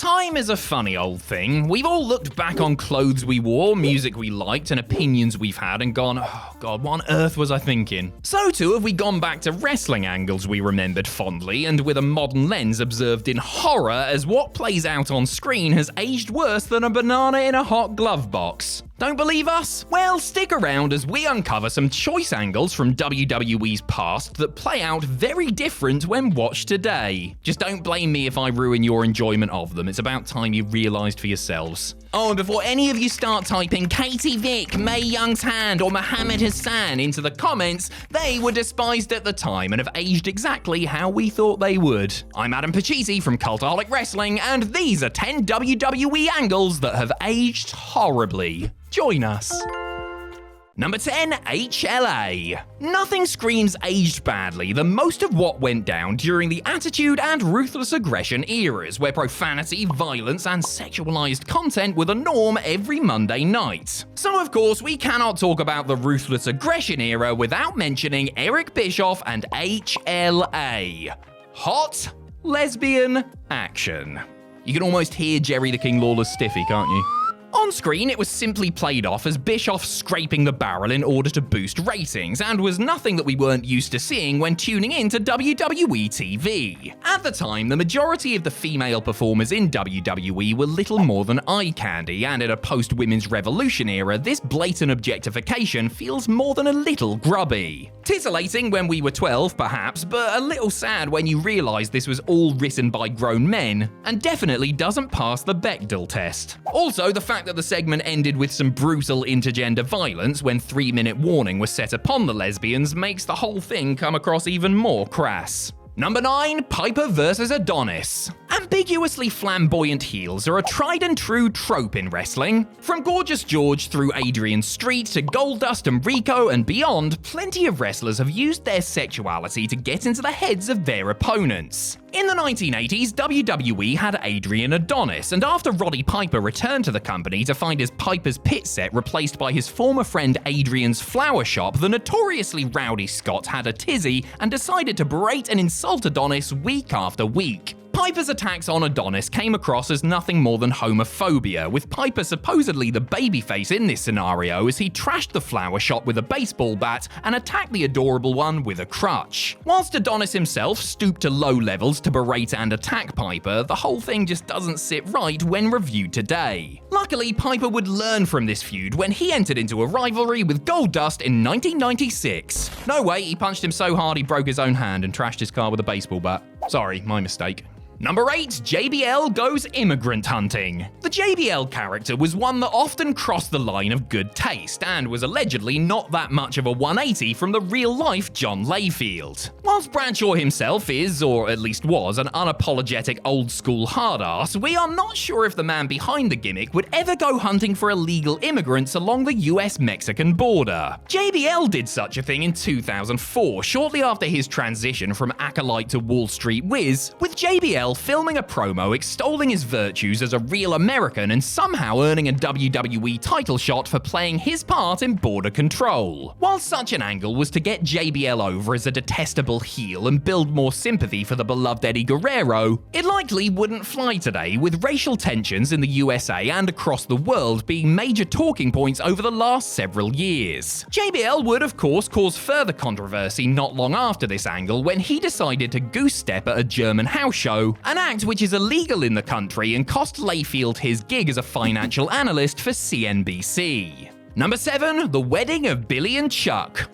Time is a funny old thing. We've all looked back on clothes we wore, music we liked, and opinions we've had and gone, oh god, what on earth was I thinking? So too have we gone back to wrestling angles we remembered fondly and with a modern lens observed in horror as what plays out on screen has aged worse than a banana in a hot glove box. Don't believe us? Well, stick around as we uncover some choice angles from WWE's past that play out very different when watched today. Just don't blame me if I ruin your enjoyment of them. It's about time you realised for yourselves. Oh, and before any of you start typing Katie Vick, Mae Young's hand, or Muhammad Hassan into the comments, they were despised at the time and have aged exactly how we thought they would. I'm Adam Pachisi from Cultaholic Wrestling, and these are 10 WWE angles that have aged horribly. Join us. Number 10, HLA. Nothing screams aged badly than most of what went down during the Attitude and Ruthless Aggression eras, where profanity, violence, and sexualized content were the norm every Monday night. So of course, we cannot talk about the Ruthless Aggression era without mentioning Eric Bischoff and HLA. Hot lesbian action. You can almost hear Jerry the King Lawler's stiffy, can't you? On screen, it was simply played off as Bischoff scraping the barrel in order to boost ratings, and was nothing that we weren't used to seeing when tuning in to WWE TV. At the time, the majority of the female performers in WWE were little more than eye candy, and in a post-Women's Revolution era, this blatant objectification feels more than a little grubby. Titillating when we were 12, perhaps, but a little sad when you realise this was all written by grown men, and definitely doesn't pass the Bechdel test. Also, the fact that the segment ended with some brutal intergender violence when 3-minute warning was set upon the lesbians makes the whole thing come across even more crass. Number 9, Piper vs. Adonis. Ambiguously flamboyant heels are a tried and true trope in wrestling. From Gorgeous George through Adrian Street to Goldust and Rico and beyond, plenty of wrestlers have used their sexuality to get into the heads of their opponents. In the 1980s, WWE had Adrian Adonis, and after Roddy Piper returned to the company to find his Piper's Pit set replaced by his former friend Adrian's Flower Shop, the notoriously rowdy Scot had a tizzy and decided to berate and insult Adonis week after week. Piper's attacks on Adonis came across as nothing more than homophobia, with Piper supposedly the babyface in this scenario as he trashed the Flower Shop with a baseball bat and attacked the adorable one with a crutch. Whilst Adonis himself stooped to low levels to berate and attack Piper, the whole thing just doesn't sit right when reviewed today. Luckily, Piper would learn from this feud when he entered into a rivalry with Goldust in 1996. No way, he punched him so hard he broke his own hand and trashed his car with a baseball bat. Sorry, my mistake. Number 8, JBL goes immigrant hunting. The JBL character was one that often crossed the line of good taste and was allegedly not that much of a 180 from the real-life John Layfield. Whilst Bradshaw himself is, or at least was, an unapologetic old-school hard-ass, we are not sure if the man behind the gimmick would ever go hunting for illegal immigrants along the US-Mexican border. JBL did such a thing in 2004, shortly after his transition from acolyte to Wall Street whiz, with JBL filming a promo extolling his virtues as a real American and somehow earning a WWE title shot for playing his part in Border Control. While such an angle was to get JBL over as a detestable heel and build more sympathy for the beloved Eddie Guerrero, it likely wouldn't fly today, with racial tensions in the USA and across the world being major talking points over the last several years. JBL would of course cause further controversy not long after this angle when he decided to goose step at a German house show, an act which is illegal in the country and cost Layfield his gig as a financial analyst for CNBC. Number 7, the wedding of Billy and Chuck.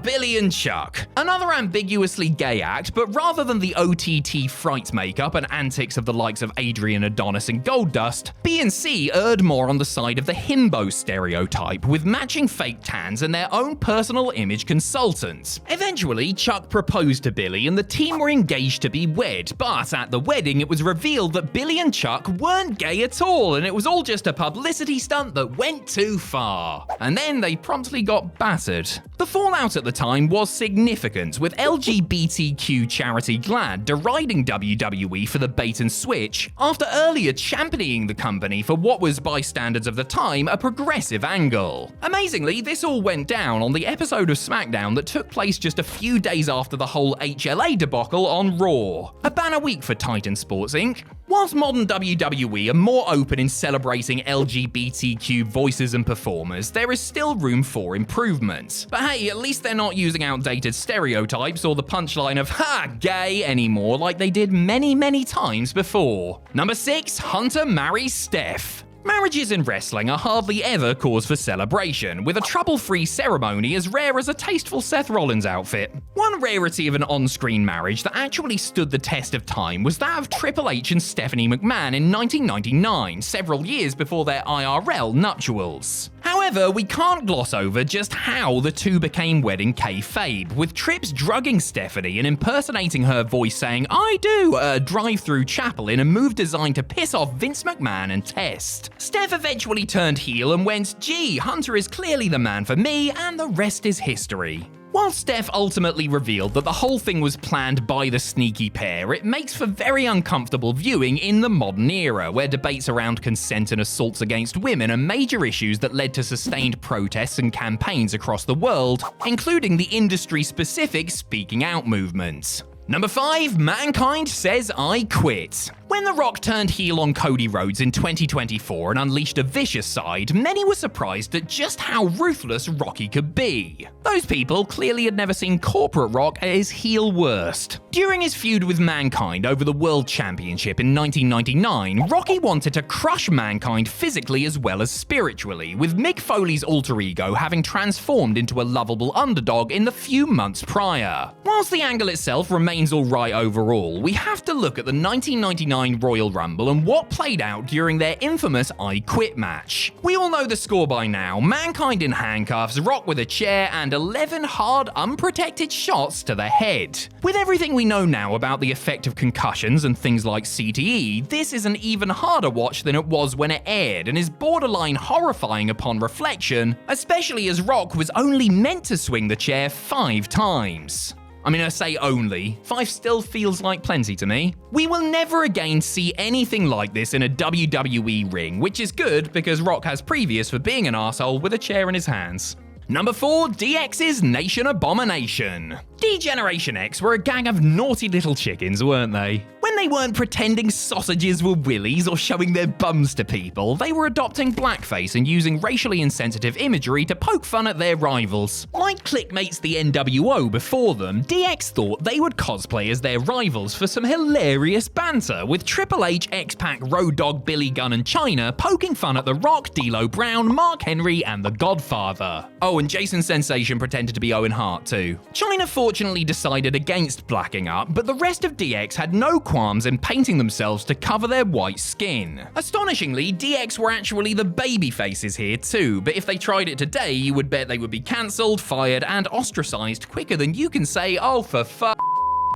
Billy and Chuck. Another ambiguously gay act, but rather than the OTT fright makeup and antics of the likes of Adrian Adonis and Goldust, B&C erred more on the side of the himbo stereotype, with matching fake tans and their own personal image consultants. Eventually, Chuck proposed to Billy and the team were engaged to be wed, but at the wedding it was revealed that Billy and Chuck weren't gay at all and it was all just a publicity stunt that went too far. star. And then they promptly got battered. The fallout at the time was significant, with LGBTQ charity GLAAD deriding WWE for the bait and switch after earlier championing the company for what was, by standards of the time, a progressive angle. Amazingly, this all went down on the episode of SmackDown that took place just a few days after the whole HLA debacle on Raw. A banner week for Titan Sports Inc. Whilst modern WWE are more open in celebrating LGBTQ voices and performers, there is still room for improvement. But hey, at least they're not using outdated stereotypes or the punchline of "ha, gay" anymore like they did many times before. Number 6, Hunter marries Steph. Marriages in wrestling are hardly ever cause for celebration, with a trouble-free ceremony as rare as a tasteful Seth Rollins outfit. One rarity of an on-screen marriage that actually stood the test of time was that of Triple H and Stephanie McMahon in 1999, several years before their IRL nuptials. However, we can't gloss over just how the two became wedding kayfabe, with Trips drugging Stephanie and impersonating her voice saying "I do" at a drive-through chapel in a move designed to piss off Vince McMahon and Test. Steph eventually turned heel and went, "Gee, Hunter is clearly the man for me," and the rest is history. While Steph ultimately revealed that the whole thing was planned by the sneaky pair, it makes for very uncomfortable viewing in the modern era, where debates around consent and assaults against women are major issues that led to sustained protests and campaigns across the world, including the industry-specific Speaking Out movement. Number 5, Mankind says I quit. When The Rock turned heel on Cody Rhodes in 2024 and unleashed a vicious side, many were surprised at just how ruthless Rocky could be. Those people clearly had never seen corporate Rock at his heel worst. During his feud with Mankind over the World Championship in 1999, Rocky wanted to crush Mankind physically as well as spiritually, with Mick Foley's alter ego having transformed into a lovable underdog in the few months prior. Whilst the angle itself remains alright overall, we have to look at the 1999 Royal Rumble and what played out during their infamous I Quit match. We all know the score by now: Mankind in handcuffs, Rock with a chair, and 11 hard, unprotected shots to the head. With everything we know now about the effect of concussions and things like CTE, this is an even harder watch than it was when it aired, and is borderline horrifying upon reflection, especially as Rock was only meant to swing the chair 5 times. I mean, I say only. 5 still feels like plenty to me. We will never again see anything like this in a WWE ring, which is good because Rock has previous for being an arsehole with a chair in his hands. Number 4, DXs Nation Abomination. D-Generation X were a gang of naughty little chickens, weren't they? When they weren't pretending sausages were willies or showing their bums to people, they were adopting blackface and using racially insensitive imagery to poke fun at their rivals. Like clickmates the NWO before them, DX thought they would cosplay as their rivals for some hilarious banter, with Triple H, X-Pac, Road Dogg, Billy Gunn and Chyna poking fun at The Rock, D'Lo Brown, Mark Henry and The Godfather. Oh, and Jason Sensation pretended to be Owen Hart too. Chyna fortunately decided against blacking up, but the rest of DX had no qualms in painting themselves to cover their white skin. Astonishingly, DX were actually the baby faces here too, but if they tried it today, you would bet they would be cancelled, fired, and ostracized quicker than you can say, "Oh, for fuck."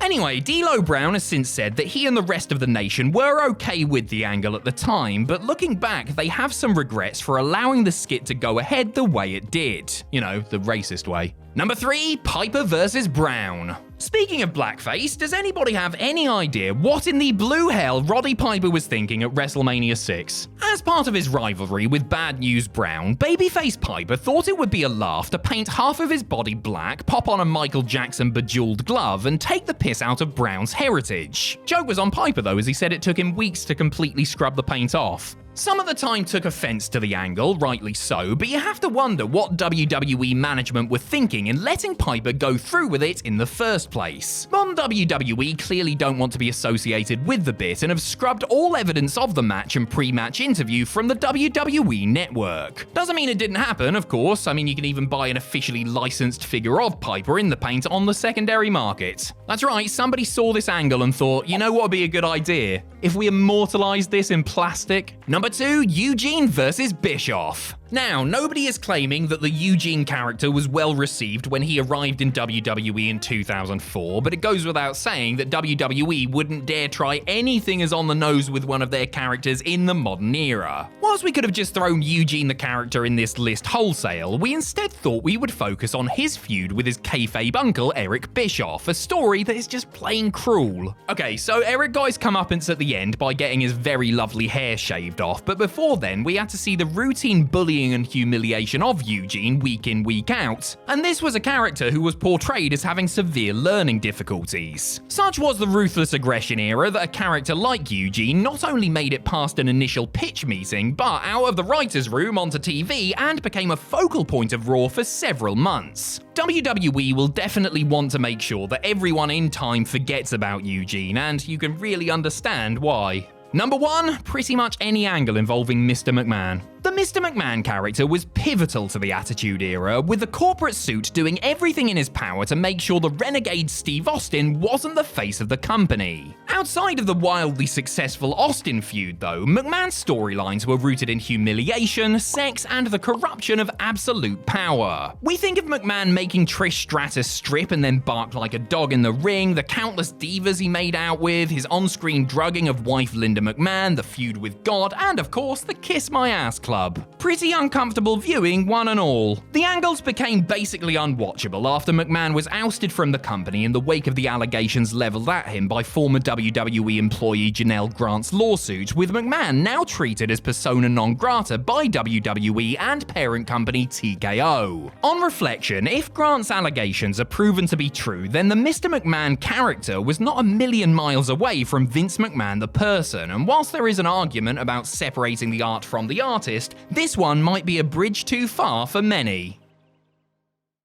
Anyway, D'Lo Brown has since said that he and the rest of the nation were okay with the angle at the time, but looking back, they have some regrets for allowing the skit to go ahead the way it did. You know, the racist way. Number 3, Piper vs. Brown. Speaking of blackface, does anybody have any idea what in the blue hell Roddy Piper was thinking at WrestleMania 6? As part of his rivalry with Bad News Brown, babyface Piper thought it would be a laugh to paint half of his body black, pop on a Michael Jackson bejeweled glove, and take the piss out of Brown's heritage. Joke was on Piper though, as he said it took him weeks to completely scrub the paint off. Some at the time took offense to the angle, rightly so, but you have to wonder what WWE management were thinking in letting Piper go through with it in the first place. Modern WWE clearly don't want to be associated with the bit and have scrubbed all evidence of the match and pre-match interview from the WWE network. Doesn't mean it didn't happen, of course. I mean, you can even buy an officially licensed figure of Piper in the paint on the secondary market. That's right, somebody saw this angle and thought, you know what would be a good idea? If we immortalize this in plastic? Number 2, Eugene versus Bishoff. Now, nobody is claiming that the Eugene character was well received when he arrived in WWE in 2004, but it goes without saying that WWE wouldn't dare try anything as on the nose with one of their characters in the modern era. While Whilst we could have just thrown Eugene the character in this list wholesale, we instead thought we would focus on his feud with his kayfabe uncle Eric Bischoff, a story that is just plain cruel. Okay, so Eric got his comeuppance at the end by getting his very lovely hair shaved off, but before then we had to see the routine bullying and humiliation of Eugene week in, week out. And this was a character who was portrayed as having severe learning difficulties. Such was the ruthless aggression era that a character like Eugene not only made it past an initial pitch meeting, but out of the writer's room onto TV and became a focal point of Raw for several months. WWE will definitely want to make sure that everyone in time forgets about Eugene, and you can really understand why. Number 1, pretty much any angle involving Mr. McMahon. The Mr. McMahon character was pivotal to the Attitude Era, with the corporate suit doing everything in his power to make sure the renegade Steve Austin wasn't the face of the company. Outside of the wildly successful Austin feud, though, McMahon's storylines were rooted in humiliation, sex, and the corruption of absolute power. We think of McMahon making Trish Stratus strip and then bark like a dog in the ring, the countless divas he made out with, his on-screen drugging of wife Linda McMahon, the feud with God, and of course, the Kiss My Ass Club. Pretty uncomfortable viewing, one and all. The angles became basically unwatchable after McMahon was ousted from the company in the wake of the allegations leveled at him by former WWE employee Janelle Grant's lawsuit, with McMahon now treated as persona non grata by WWE and parent company TKO. On reflection, if Grant's allegations are proven to be true, then the Mr. McMahon character was not a million miles away from Vince McMahon the person, and whilst there is an argument about separating the art from the artist, this one might be a bridge too far for many.